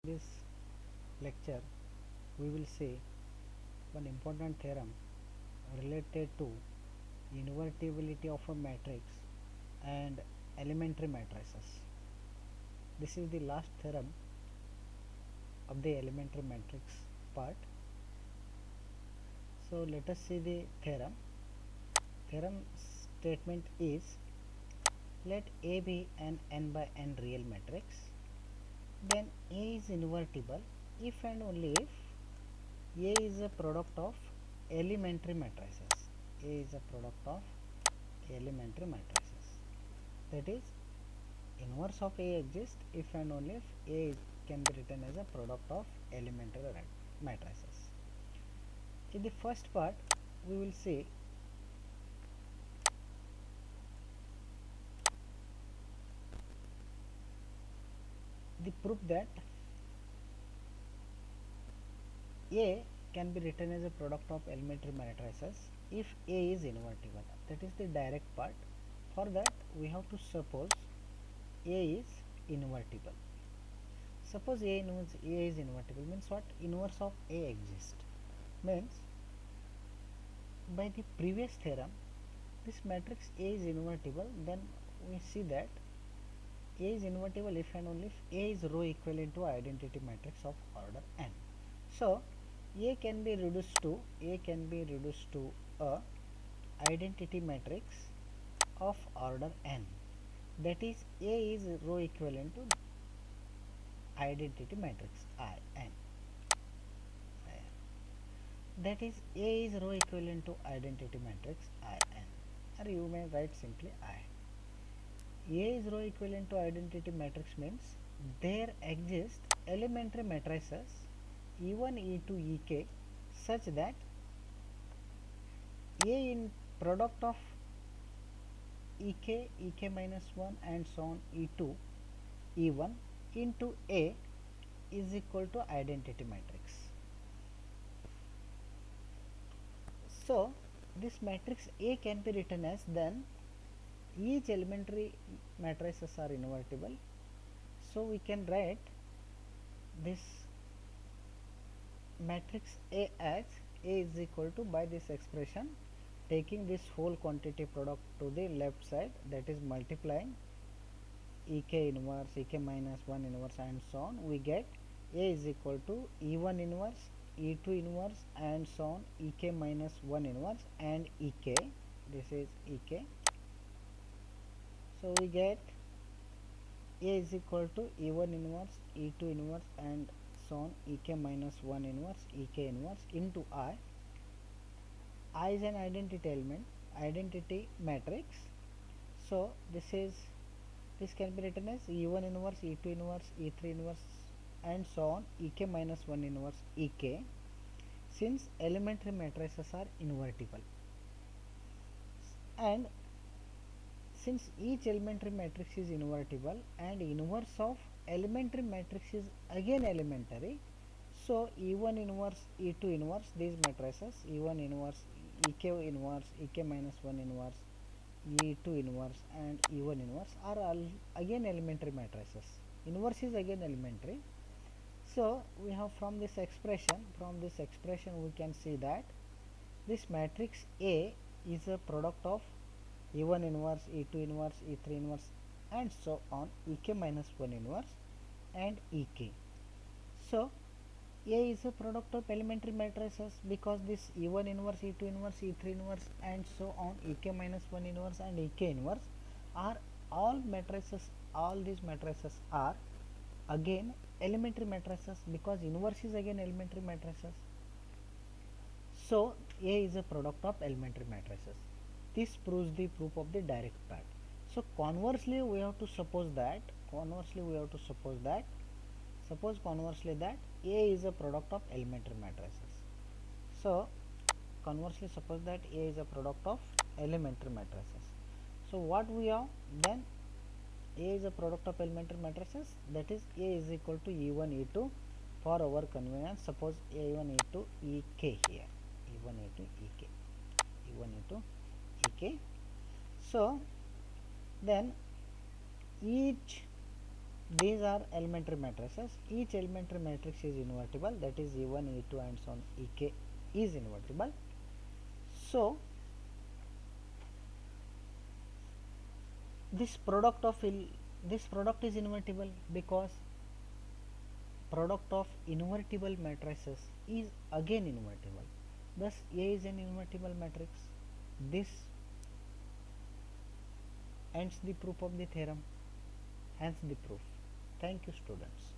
this lecture we will see one important theorem related to invertibility of a matrix and elementary matrices. This is the last theorem of the elementary matrix part. So let us see the theorem. Theorem statement is, let A be an n by n real matrix, then A is invertible if and only if A is a product of elementary matrices. A is a product of elementary matrices. That is, inverse of A exists if and only if A can be written as a product of elementary matrices. In the first part, we will see the proof that A can be written as a product of elementary matrices if A is invertible. That is the direct part. For that, we have to suppose A is invertible. Suppose A is invertible means what? Inverse of A exists. Means by the previous theorem, this matrix A is invertible, then we see that A is invertible if and only if A is row equivalent to identity matrix of order n. So A can be reduced to a identity matrix of order n. That is, A is row equivalent to identity matrix n. That is, A is row equivalent to identity matrix in, or you may write simply I. A is row equivalent to identity matrix means there exist elementary matrices E1, E2, Ek such that A in product of Ek, Ek minus 1 and so on E2, E1 into A is equal to identity matrix. So this matrix A can be written as, then each elementary matrices are invertible, so we can write this matrix A as A is equal to, by this expression, taking this whole quantity product to the left side, that is multiplying Ek inverse, Ek minus 1 inverse and so on, we get A is equal to E1 inverse, E2 inverse and so on, Ek minus 1 inverse and Ek, this is Ek. So we get A is equal to E1 inverse, E2 inverse and so on, Ek minus 1 inverse, Ek inverse into I. I is an identity element, identity matrix. So this can be written as E1 inverse, E2 inverse, E3 inverse and so on, Ek minus 1 inverse Ek, since elementary matrices are invertible. And since each elementary matrix is invertible and inverse of elementary matrix is again elementary, so E1 inverse, E2 inverse, these matrices E1 inverse, Ek inverse, Ek minus 1 inverse, E2 inverse and E1 inverse are all again elementary matrices. Inverse is again elementary. So we have from this expression we can see that this matrix A is a product of E1 inverse, E2 inverse, E3 inverse and so on, Ek minus 1 inverse and Ek. So A is a product of elementary matrices because this E1 inverse, E2 inverse, E3 inverse and so on, Ek minus 1 inverse and Ek inverse are all matrices. All these matrices are again elementary matrices because inverse is again elementary matrices. So A is a product of elementary matrices. This proves the proof of the direct part. So conversely we have to suppose that A is a product of elementary matrices. So conversely suppose that A is a product of elementary matrices. So what we have then, A is a product of elementary matrices, that is A is equal to E1 E2. For our convenience, suppose A1 E2 Ek here, E1 E2 Ek, E1 E2 Ek. So then each these are elementary matrices. Each elementary matrix is invertible, that is E1, E2 and so on, Ek is invertible. So this product is invertible because product of invertible matrices is again invertible. Thus A is an invertible matrix. This ends the proof of the theorem, hence the proof. Thank you, students.